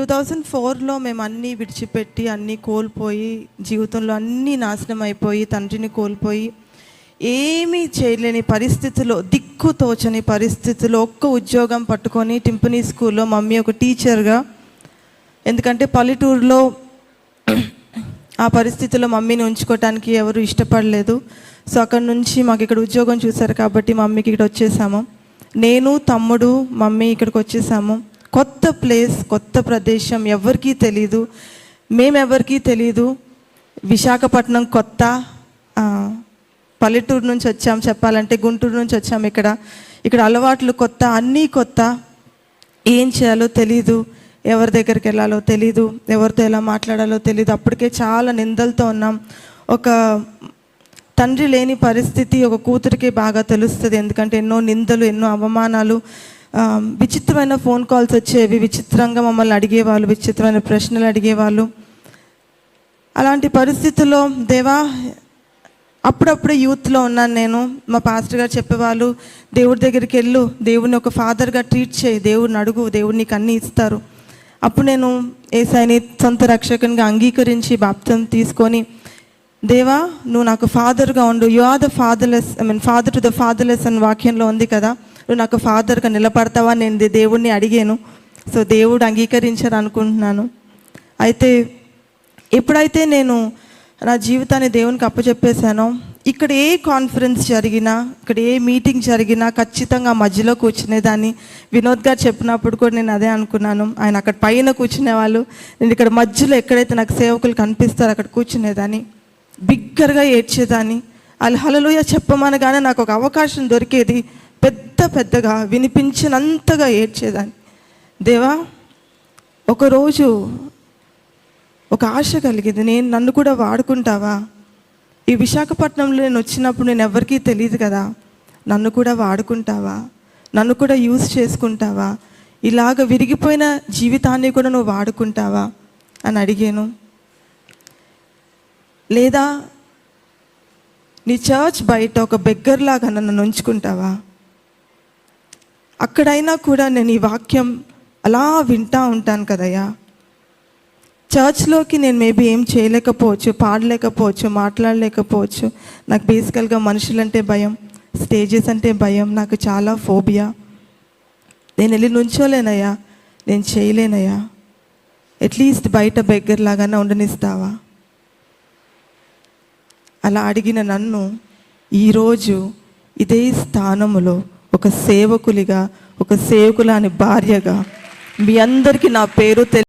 2004లో మేము అన్నీ విడిచిపెట్టి అన్నీ కోల్పోయి జీవితంలో అన్నీ నాశనం అయిపోయి తండ్రిని కోల్పోయి ఏమీ చేయలేని పరిస్థితిలో, దిక్కు తోచని పరిస్థితిలో ఒక్క ఉద్యోగం పట్టుకొని టింపనీ స్కూల్లో మమ్మీ ఒక టీచర్గా, ఎందుకంటే పల్లెటూరులో ఆ పరిస్థితిలో మమ్మీని ఉంచుకోవటానికి ఎవరు ఇష్టపడలేదు. సో అక్కడ నుంచి మాకు ఇక్కడ ఉద్యోగం చూశారు కాబట్టి మమ్మీకి ఇక్కడ వచ్చేసాము. నేను, తమ్ముడు, మమ్మీ ఇక్కడికి వచ్చేసాము. కొత్త ప్లేస్, కొత్త ప్రదేశం, ఎవరికీ తెలీదు, మేమెవరికీ తెలీదు. విశాఖపట్నం కొత్త, పల్లెటూరు నుంచి వచ్చాం, చెప్పాలంటే గుంటూరు నుంచి వచ్చాము. ఇక్కడ అలవాట్లు కొత్త, అన్నీ కొత్త. ఏం చేయాలో తెలీదు, ఎవరి దగ్గరికి వెళ్ళాలో తెలీదు, ఎవరితో ఎలా మాట్లాడాలో తెలీదు. అప్పటికే చాలా నిందలతో ఉన్నాం. ఒక తండ్రి లేని పరిస్థితి ఒక కూతురికి బాగా తెలుస్తుంది, ఎందుకంటే ఎన్నో నిందలు, ఎన్నో అవమానాలు, విచిత్రమైన ఫోన్ కాల్స్ వచ్చేవి, విచిత్రంగా మమ్మల్ని అడిగేవాళ్ళు, విచిత్రమైన ప్రశ్నలు అడిగేవాళ్ళు. అలాంటి పరిస్థితుల్లో దేవా, అప్పుడప్పుడే యూత్లో ఉన్నాను నేను. మా పాస్టర్ గారు చెప్పేవాళ్ళు, దేవుడి దగ్గరికి వెళ్ళు, దేవుడిని ఒక ఫాదర్గా ట్రీట్ చేయి, దేవుడిని అడుగు, దేవుడు నీకు అన్నీ ఇస్తారు. అప్పుడు నేను యేసయ్యని సొంత రక్షకునిగా అంగీకరించి బాప్తిసం తీసుకొని, దేవా నువ్వు నాకు ఫాదర్గా ఉండు, you are the fatherless, father to the fatherless అని వాక్యంలో ఉంది కదా, నువ్వు నాకు ఫాదర్గా నిలబడతావా నేను దేవుడిని అడిగాను. సో దేవుడు అంగీకరించారు అనుకుంటున్నాను. అయితే ఎప్పుడైతే నేను నా జీవితాన్ని దేవునికి అప్పచెప్పేశానో, ఇక్కడ ఏ కాన్ఫరెన్స్ జరిగినా, ఇక్కడ ఏ మీటింగ్ జరిగినా ఖచ్చితంగా మధ్యలో కూర్చునేదాన్ని. వినోద్ గారు చెప్పినప్పుడు కూడా నేను అదే అనుకున్నాను. ఆయన అక్కడ పైన కూర్చునేవాళ్ళు, నేను ఇక్కడ మధ్యలో ఎక్కడైతే నాకు సేవకులు కనిపిస్తారో అక్కడ కూర్చునేదాన్ని. బిగ్గరగా ఏడ్చేదాన్ని. హల్లెలూయా చెప్పమనగానే నాకు ఒక అవకాశం దొరికేది, పెద్దగా వినిపించినంతగా ఏడ్చేదాన్ని. దేవా, ఒకరోజు ఒక ఆశ కలిగింది, నన్ను కూడా వాడుకుంటావా? ఈ విశాఖపట్నంలో నేను వచ్చినప్పుడు నేను ఎవరికీ తెలియదు కదా, నన్ను కూడా వాడుకుంటావా? నన్ను కూడా యూజ్ చేసుకుంటావా? ఇలాగ విరిగిపోయిన జీవితాన్ని కూడా నువ్వు వాడుకుంటావా అని అడిగాను. లేదా నీ చర్చ్ బయట ఒక బెగ్గర్లాగా నన్ను ఉంచుకుంటావా? అక్కడైనా కూడా నేను ఈ వాక్యం అలా వింటూ ఉంటాను కదయ్యా. చర్చ్లోకి నేను మేబీ ఏం చేయలేకపోవచ్చు, పాడలేకపోవచ్చు, మాట్లాడలేకపోవచ్చు. నాకు బేసికల్గా మనుషులంటే భయం, స్టేజెస్ అంటే భయం, నాకు చాలా ఫోబియా. నేను వెళ్ళి నుంచోలేనయ్యా, నేను చేయలేనయ్యా, అట్లీస్ట్ బయట బెగ్గర్ లాగానే ఉండనిస్తావా? అలా అడిగిన నన్ను ఈరోజు ఇదే స్థానములో ఒక సేవకులిగా, ఒక సేవకులాని భార్యగా మీ అందరికీ నా పేరు